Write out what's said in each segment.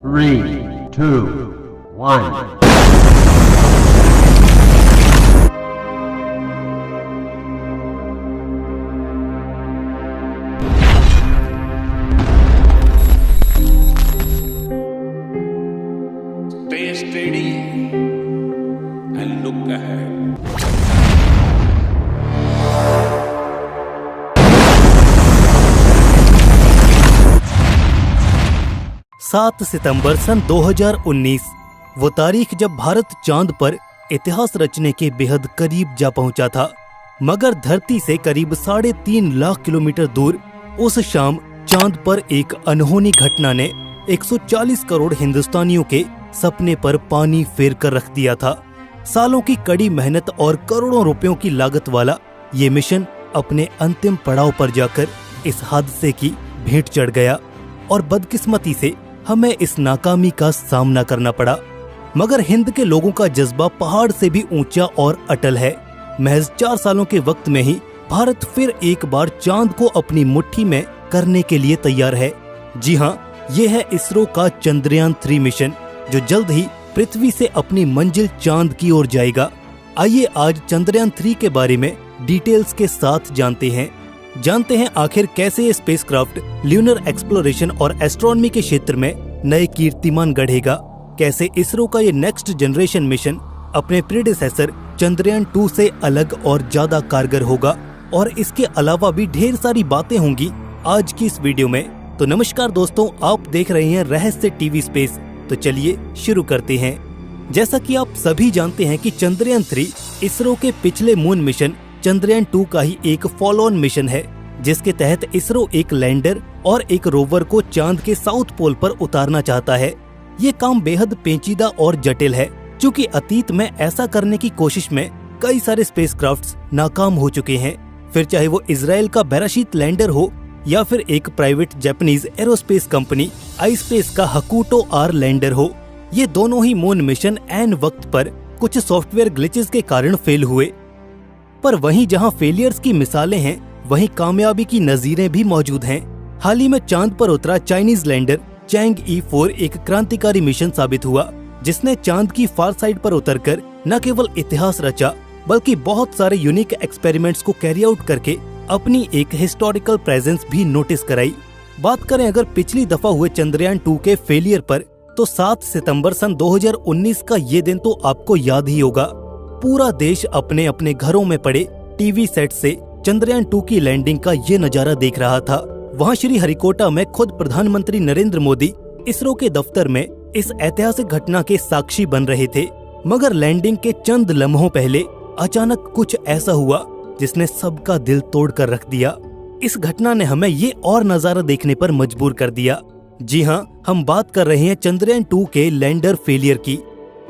3, 2, 1. Stay steady and look ahead. 7 सितंबर सन 2019 वो तारीख जब भारत चांद पर इतिहास रचने के बेहद करीब जा पहुंचा था। मगर धरती से करीब 3.5 लाख किलोमीटर दूर उस शाम चांद पर एक अनहोनी घटना ने 140 करोड़ हिंदुस्तानियों के सपने पर पानी फेर कर रख दिया था। सालों की कड़ी मेहनत और करोड़ों रुपयों की लागत वाला ये मिशन अपने अंतिम पड़ाव पर जाकर इस हादसे की भेंट चढ़ गया और बदकिस्मती से हमें इस नाकामी का सामना करना पड़ा। मगर हिंद के लोगों का जज्बा पहाड़ से भी ऊंचा और अटल है। महज 4 सालों के वक्त में ही भारत फिर एक बार चांद को अपनी मुट्ठी में करने के लिए तैयार है। जी हाँ, ये है इसरो का चंद्रयान 3 मिशन, जो जल्द ही पृथ्वी से अपनी मंजिल चांद की ओर जाएगा। आइए आज चंद्रयान 3 के बारे में डिटेल्स के साथ जानते हैं आखिर कैसे ये स्पेसक्राफ्ट ल्यूनर एक्सप्लोरेशन और एस्ट्रोनॉमी के क्षेत्र में नए कीर्तिमान गढ़ेगा, कैसे इसरो का ये नेक्स्ट जनरेशन मिशन अपने प्रीडेसेसर चंद्रयान 2 से अलग और ज्यादा कारगर होगा, और इसके अलावा भी ढेर सारी बातें होंगी आज की इस वीडियो में। तो नमस्कार दोस्तों, आप देख रहे हैं रहस्य टीवी स्पेस। तो चलिए शुरू करते हैं। जैसा कि आप सभी जानते हैं कि चंद्रयान 3 इसरो के पिछले मून मिशन चंद्रयान 2 का ही एक फॉलो ऑन मिशन है, जिसके तहत इसरो एक लैंडर और एक रोवर को चांद के साउथ पोल पर उतारना चाहता है। ये काम बेहद पेचीदा और जटिल है, क्योंकि अतीत में ऐसा करने की कोशिश में कई सारे स्पेसक्राफ्ट्स नाकाम हो चुके हैं। फिर चाहे वो इजराइल का बेराशीत लैंडर हो या फिर एक private Japanese aerospace company ispace का हकूटो आर लैंडर हो, ये दोनों ही मून मिशन ऐन वक्त पर कुछ सॉफ्टवेयर ग्लिचेस के कारण फेल हुए। पर वहीं जहां फेलियर्स की मिसालें हैं, वहीं कामयाबी की नजीरें भी मौजूद हैं। हाल ही में चांद पर उतरा चाइनीज लैंडर चैंग-ई 4 एक क्रांतिकारी मिशन साबित हुआ, जिसने चांद की फार साइड पर उतरकर न केवल इतिहास रचा, बल्कि बहुत सारे यूनिक एक्सपेरिमेंट्स को कैरी आउट करके अपनी एक हिस्टोरिकल प्रेजेंस भी नोटिस कराई। बात करें अगर पिछली दफा हुए चंद्रयान 2 के फेलियर पर, तो 7 सितंबर सन 2019 का ये दिन तो आपको याद ही होगा। पूरा देश अपने अपने घरों में पड़े टीवी सेट से चंद्रयान 2 की लैंडिंग का ये नजारा देख रहा था। वहाँ श्री हरिकोटा में खुद प्रधानमंत्री नरेंद्र मोदी इसरो के दफ्तर में इस ऐतिहासिक घटना के साक्षी बन रहे थे। मगर लैंडिंग के चंद लम्हों पहले अचानक कुछ ऐसा हुआ जिसने सबका दिल तोड़ कर रख दिया। इस घटना ने हमें ये और नजारा देखने पर मजबूर कर दिया। जी हाँ, हम बात कर रहे हैं चंद्रयान 2 के लैंडर फेलियर की।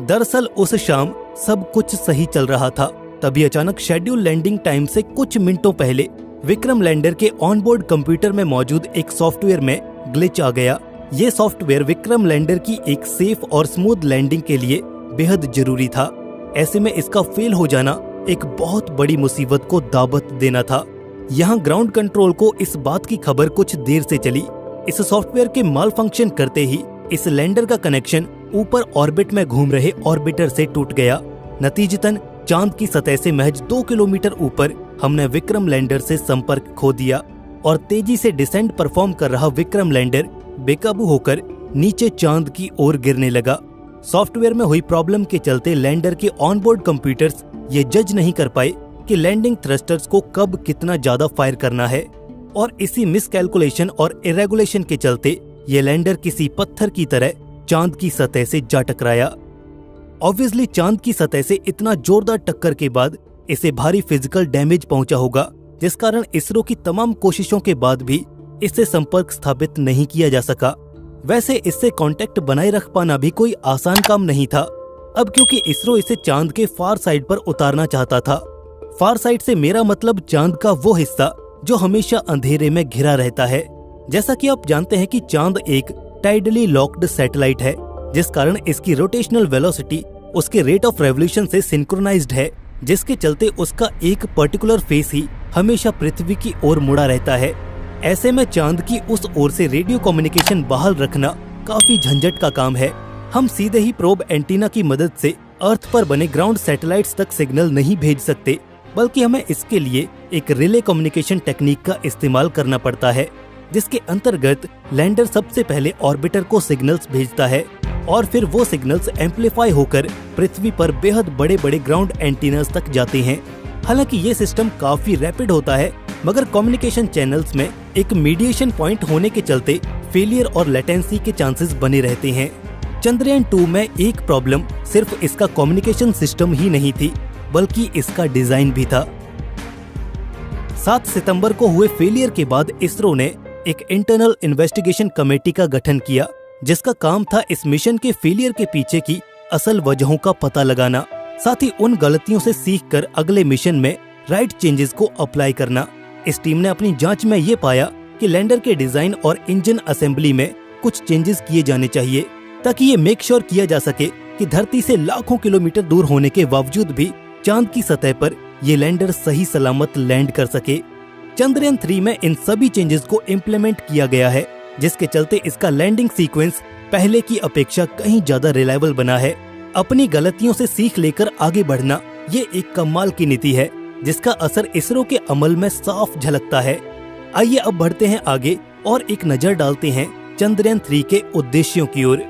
दरअसल उस शाम सब कुछ सही चल रहा था, तभी अचानक शेड्यूल लैंडिंग टाइम से कुछ मिनटों पहले विक्रम लैंडर के ऑनबोर्ड कंप्यूटर में मौजूद एक सॉफ्टवेयर में ग्लिच आ गया। ये सॉफ्टवेयर विक्रम लैंडर की एक सेफ और स्मूथ लैंडिंग के लिए बेहद जरूरी था। ऐसे में इसका फेल हो जाना एक बहुत बड़ी मुसीबत को दावत देना था। यहाँ ग्राउंड कंट्रोल को इस बात की खबर कुछ देर से चली। इस सॉफ्टवेयर के माल फंक्शन करते ही इस लैंडर का कनेक्शन ऊपर ऑर्बिट में घूम रहे ऑर्बिटर से टूट गया। नतीजतन चांद की सतह से महज 2 किलोमीटर ऊपर हमने विक्रम लैंडर से संपर्क खो दिया, और तेजी से डिसेंट परफॉर्म कर रहा विक्रम लैंडर बेकाबू होकर नीचे चांद की ओर गिरने लगा। सॉफ्टवेयर में हुई प्रॉब्लम के चलते लैंडर के ऑनबोर्ड कंप्यूटर्स ये जज नहीं कर पाए कि लैंडिंग थ्रस्टर्स को कब कितना ज्यादा फायर करना है, और इसी मिसकैलकुलेशन और इरेगुलेशन के चलते ये लैंडर किसी पत्थर की तरह चांद की सतह से जा टकराया। ऑब्वियसली चांद की सतह से इतना जोरदार टक्कर के बाद इसे भारी फिजिकल डैमेज पहुंचा होगा, जिस कारण इसरो की तमाम कोशिशों के बाद भी इससे संपर्क स्थापित नहीं किया जा सका। वैसे इससे कांटेक्ट बनाए रख पाना भी कोई आसान काम नहीं था। अब क्योंकि इसरो इसे चांद के फार साइड पर उतारना चाहता था। फार साइड से मेरा मतलब चांद का वो हिस्सा जो हमेशा अंधेरे में घिरा रहता है। जैसा कि आप जानते हैं कि चांद एक टाइडली लॉक्ड सैटेलाइट है, जिस कारण इसकी रोटेशनल वेलोसिटी उसके रेट ऑफ रेवोल्यूशन से सिंक्रोनाइज्ड है, जिसके चलते उसका एक पर्टिकुलर फेस ही हमेशा पृथ्वी की ओर मुड़ा रहता है। ऐसे में चांद की उस ओर से रेडियो कम्युनिकेशन बहाल रखना काफी झंझट का काम है। हम सीधे ही प्रोब एंटीना की मदद से अर्थ पर बने ग्राउंड सैटेलाइट्स तक सिग्नल नहीं भेज सकते, बल्कि हमें इसके लिए एक रिले कम्युनिकेशन टेक्निक का इस्तेमाल करना पड़ता है, जिसके अंतर्गत लैंडर सबसे पहले ऑर्बिटर को सिग्नल्स भेजता है और फिर वो सिग्नल्स एम्पलीफाई होकर पृथ्वी पर बेहद बड़े बड़े ग्राउंड एंटीनास तक जाते हैं। हालांकि ये सिस्टम काफी रैपिड होता है, मगर कम्युनिकेशन चैनल्स में एक मीडिएशन पॉइंट होने के चलते फेलियर और लेटेंसी के चांसेस बने रहते हैं। चंद्रयान 2 में एक प्रॉब्लम सिर्फ इसका कम्युनिकेशन सिस्टम ही नहीं थी, बल्कि इसका डिजाइन भी था। 7 सितंबर को हुए फेलियर के बाद इसरो ने एक इंटरनल इन्वेस्टिगेशन कमेटी का गठन किया, जिसका काम था इस मिशन के फेलियर के पीछे की असल वजहों का पता लगाना, साथ ही उन गलतियों से सीखकर अगले मिशन में राइट चेंजेस को अप्लाई करना। इस टीम ने अपनी जांच में ये पाया कि लैंडर के डिजाइन और इंजन असेंबली में कुछ चेंजेस किए जाने चाहिए, ताकि ये मेक श्योर किया जा सके कि धरती से लाखों किलोमीटर दूर होने के बावजूद भी चांद की सतह पर ये लैंडर सही सलामत लैंड कर सके। चंद्रयान 3 में इन सभी चेंजेस को इम्प्लीमेंट किया गया है, जिसके चलते इसका लैंडिंग सीक्वेंस पहले की अपेक्षा कहीं ज्यादा रिलायबल बना है। अपनी गलतियों से सीख लेकर आगे बढ़ना ये एक कमाल की नीति है, जिसका असर इसरो के अमल में साफ झलकता है। आइए अब बढ़ते हैं आगे और एक नजर डालते हैं चंद्रयान 3 के उद्देश्यों की ओर।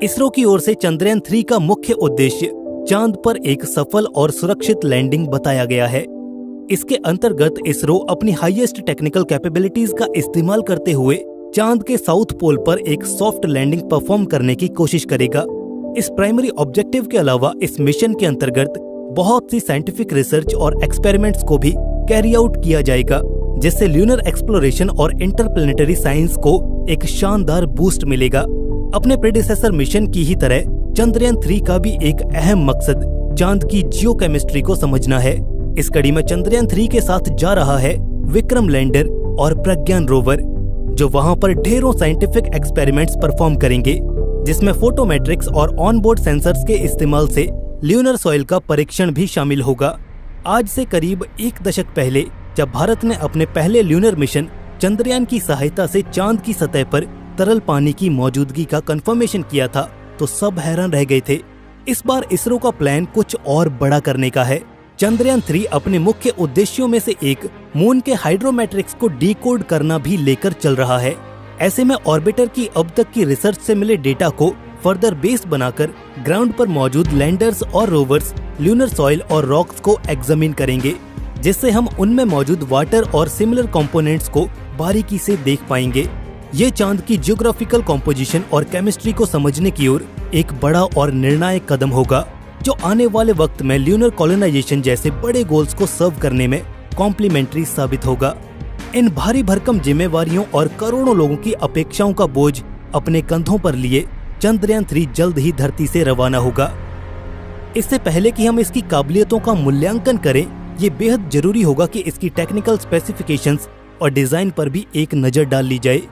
इसरो की ओर से चंद्रयान 3 का मुख्य उद्देश्य चांद पर एक सफल और सुरक्षित लैंडिंग बताया गया है। इसके अंतर्गत इसरो अपनी हाईएस्ट टेक्निकल कैपेबिलिटीज का इस्तेमाल करते हुए चांद के साउथ पोल पर एक सॉफ्ट लैंडिंग परफॉर्म करने की कोशिश करेगा। इस प्राइमरी ऑब्जेक्टिव के अलावा इस मिशन के अंतर्गत बहुत सी साइंटिफिक रिसर्च और एक्सपेरिमेंट्स को भी कैरी आउट किया जाएगा, जिससे ल्यूनर एक्सप्लोरेशन और इंटरप्लेनेटरी साइंस को एक शानदार बूस्ट मिलेगा। अपने प्रेडिसेसर मिशन की ही तरह चंद्रयान 3 का भी एक अहम मकसद चांद की जियोकेमिस्ट्री को समझना है। इस कड़ी में चंद्रयान 3 के साथ जा रहा है विक्रम लैंडर और प्रज्ञान रोवर, जो वहां पर ढेरों साइंटिफिक एक्सपेरिमेंट्स परफॉर्म करेंगे, जिसमें फोटोमेट्रिक्स और ऑनबोर्ड सेंसर्स के इस्तेमाल से ल्यूनर सॉइल का परीक्षण भी शामिल होगा। आज से करीब 1 दशक पहले जब भारत ने अपने पहले ल्यूनर मिशन चंद्रयान की सहायता से चांद की सतह पर तरल पानी की मौजूदगी का कंफर्मेशन किया था, तो सब हैरान रह गए थे। इस बार इसरो का प्लान कुछ और बड़ा करने का है। चंद्रयान 3 अपने मुख्य उद्देश्यों में से एक मून के हाइड्रोमेट्रिक्स को डिकोड करना भी लेकर चल रहा है। ऐसे में ऑर्बिटर की अब तक की रिसर्च से मिले डेटा को फर्दर बेस बनाकर ग्राउंड पर मौजूद लैंडर्स और रोवर्स ल्यूनर सॉइल और रॉक्स को एग्जामिन करेंगे, जिससे हम उनमें मौजूद वाटर और सिमिलर कंपोनेंट्स को बारीकी से देख पाएंगे। ये चांद की जियोग्राफिकल कॉम्पोजिशन और केमिस्ट्री को समझने की ओर एक बड़ा और निर्णायक कदम होगा, जो आने वाले वक्त में ल्यूनर कॉलोनाइजेशन जैसे बड़े गोल्स को सर्व करने में कॉम्प्लीमेंट्री साबित होगा। इन भारी भरकम जिम्मेवारियों और करोड़ों लोगों की अपेक्षाओं का बोझ अपने कंधों पर लिए चंद्रयान 3 जल्द ही धरती से रवाना होगा। इससे पहले कि हम इसकी काबिलियतों का मूल्यांकन करें, ये बेहद जरूरी होगा कि इसकी टेक्निकल स्पेसिफिकेशंस और डिजाइन पर भी एक नजर डाल ली जाए।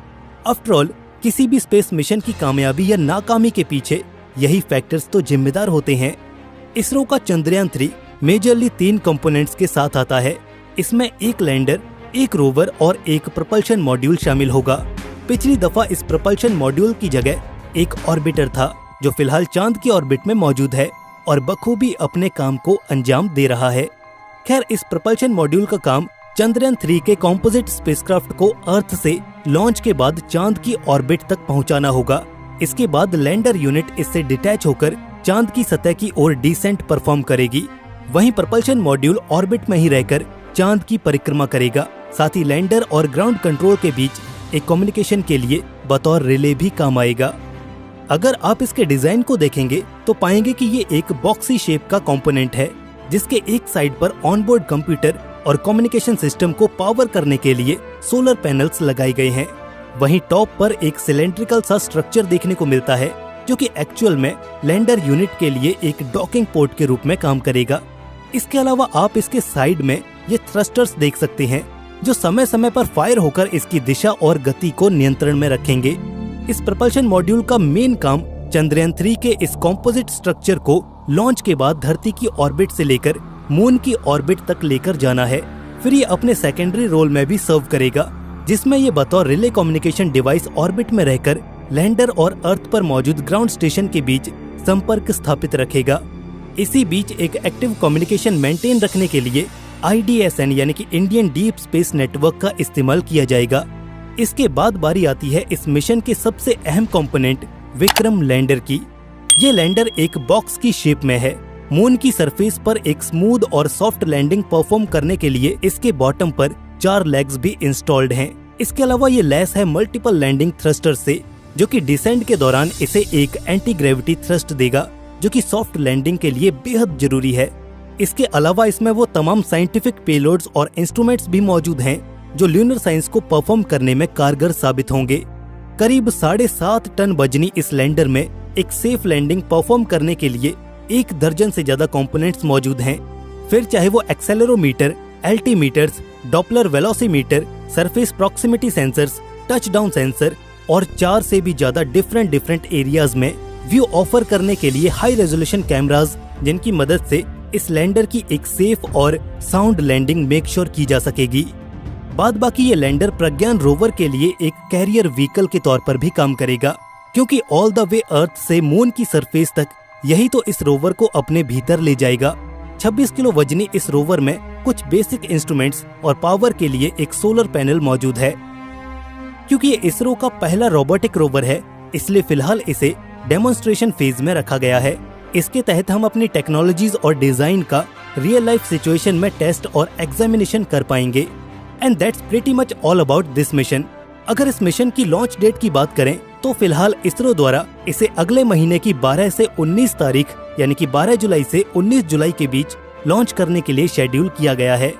आफ्टर ऑल, किसी भी स्पेस मिशन की कामयाबी या नाकामी के पीछे यही फैक्टर्स तो जिम्मेदार होते हैं। इसरो का चंद्रयान 3 मेजरली 3 कंपोनेंट्स के साथ आता है। इसमें एक लैंडर, एक रोवर और एक प्रपल्शन मॉड्यूल शामिल होगा। पिछली दफा इस प्रपल्शन मॉड्यूल की जगह एक ऑर्बिटर था, जो फिलहाल चांद की ऑर्बिट में मौजूद है और बखूबी अपने काम को अंजाम दे रहा है। खैर, इस प्रपल्शन मॉड्यूल का काम चंद्रयान 3 के कॉम्पोजिट स्पेसक्राफ्ट को अर्थ से लॉन्च के बाद चांद की ऑर्बिट तक पहुंचाना होगा। इसके बाद लैंडर यूनिट इससे डिटैच होकर चांद की सतह की ओर डिसेंट परफॉर्म करेगी। वहीं प्रपल्शन मॉड्यूल ऑर्बिट में ही रहकर चांद की परिक्रमा करेगा। साथ ही लैंडर और ग्राउंड कंट्रोल के बीच एक कम्युनिकेशन के लिए बतौर रिले भी काम आएगा। अगर आप इसके डिजाइन को देखेंगे तो पाएंगे कि ये एक बॉक्सी शेप का कंपोनेंट है, जिसके एक साइड पर ऑनबोर्ड कंप्यूटर और कम्युनिकेशन सिस्टम को पावर करने के लिए सोलर पैनल्स लगाए गए हैं। वहीं टॉप पर एक सिलेंड्रिकल सा स्ट्रक्चर देखने को मिलता है, जो कि एक्चुअल में लैंडर यूनिट के लिए एक डॉकिंग पोर्ट के रूप में काम करेगा। इसके अलावा आप इसके साइड में ये थ्रस्टर्स देख सकते हैं, जो समय समय पर फायर होकर इसकी दिशा और गति को नियंत्रण में रखेंगे। इस प्रपल्शन मॉड्यूल का मेन काम चंद्रयान 3 के इस कॉम्पोजिट स्ट्रक्चर को लॉन्च के बाद धरती की ऑर्बिट से लेकर मून की ऑर्बिट तक लेकर जाना है। फिर ये अपने सेकेंडरी रोल में भी सर्व करेगा, जिसमें ये बतौर रिले कम्युनिकेशन डिवाइस ऑर्बिट में रहकर लैंडर और अर्थ पर मौजूद ग्राउंड स्टेशन के बीच संपर्क स्थापित रखेगा। इसी बीच एक एक्टिव कम्युनिकेशन मेंटेन रखने के लिए IDSN यानी कि इंडियन डीप स्पेस नेटवर्क का इस्तेमाल किया जाएगा। इसके बाद बारी आती है इस मिशन के सबसे अहम कंपोनेंट विक्रम लैंडर की। ये लैंडर एक बॉक्स की शेप में है। मून की सरफेस पर एक स्मूथ और सॉफ्ट लैंडिंग परफॉर्म करने के लिए इसके बॉटम पर 4 लेग्स भी इंस्टॉल्ड हैं। इसके अलावा ये लैस है मल्टीपल लैंडिंग थ्रस्टर से, जो कि डिसेंट के दौरान इसे एक एंटी ग्रेविटी थ्रस्ट देगा, जो कि सॉफ्ट लैंडिंग के लिए बेहद जरूरी है। इसके अलावा इसमें वो तमाम साइंटिफिक पेलोड्स और इंस्ट्रूमेंट्स भी मौजूद हैं जो ल्यूनर साइंस को परफॉर्म करने में कारगर साबित होंगे। करीब 7.5 टन वजनी इस लैंडर में एक सेफ लैंडिंग परफॉर्म करने के लिए 1 दर्जन से ज्यादा कंपोनेंट्स मौजूद हैं। फिर चाहे वो accelerometer, altimeters, Doppler velocimeter, surface proximity sensors, touchdown sensor और 4 से भी ज्यादा डिफरेंट एरियाज में व्यू ऑफर करने के लिए हाई रेजोल्यूशन कैमराज, जिनकी मदद से इस लैंडर की एक सेफ और साउंड लैंडिंग मेक श्योर की जा सकेगी। बाद बाकी ये लैंडर प्रज्ञान रोवर के लिए एक कैरियर व्हीकल के तौर पर भी काम करेगा, क्योंकि ऑल द वे अर्थ से मून की सरफेस तक यही तो इस रोवर को अपने भीतर ले जाएगा। 26 किलो वजनी इस रोवर में कुछ बेसिक इंस्ट्रूमेंट्स और पावर के लिए एक सोलर पैनल मौजूद है। क्योंकि ये इसरो का पहला रोबोटिक रोवर है, इसलिए फिलहाल इसे डेमोन्स्ट्रेशन फेज में रखा गया है। इसके तहत हम अपनी टेक्नोलॉजीज और डिजाइन का रियल लाइफ सिचुएशन में टेस्ट और एग्जामिनेशन कर पाएंगे। And that's pretty much all about this mission. अगर इस मिशन की लॉन्च डेट की बात करें तो फिलहाल इसरो द्वारा इसे अगले महीने की 12 से 19 तारीख यानी कि 12 जुलाई से 19 जुलाई के बीच लॉन्च करने के लिए शेड्यूल किया गया है।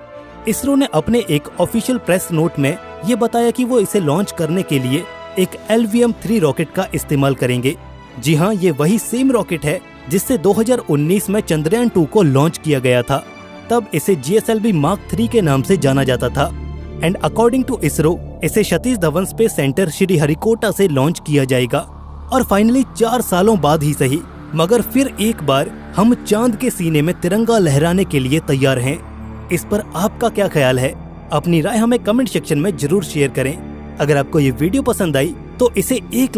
इसरो ने अपने एक ऑफिशियल प्रेस नोट में ये बताया कि वो इसे लॉन्च करने के लिए एक LVM-3 रॉकेट का इस्तेमाल करेंगे। जी हाँ, ये वही सेम रॉकेट है जिससे 2019 में चंद्रयान 2 को लॉन्च किया गया था। तब इसे GSLV Mark 3 के नाम से जाना जाता था। एंड अकॉर्डिंग टू इसरो इसे सतीश धवन स्पेस सेंटर श्रीहरिकोटा से लॉन्च किया जाएगा। और फाइनली 4 सालों बाद ही सही, मगर फिर एक बार हम चांद के सीने में तिरंगा लहराने के लिए तैयार हैं। इस पर आपका क्या ख्याल है? अपनी राय हमें कमेंट सेक्शन में जरूर शेयर करें। अगर आपको ये वीडियो पसंद आई तो इसे एक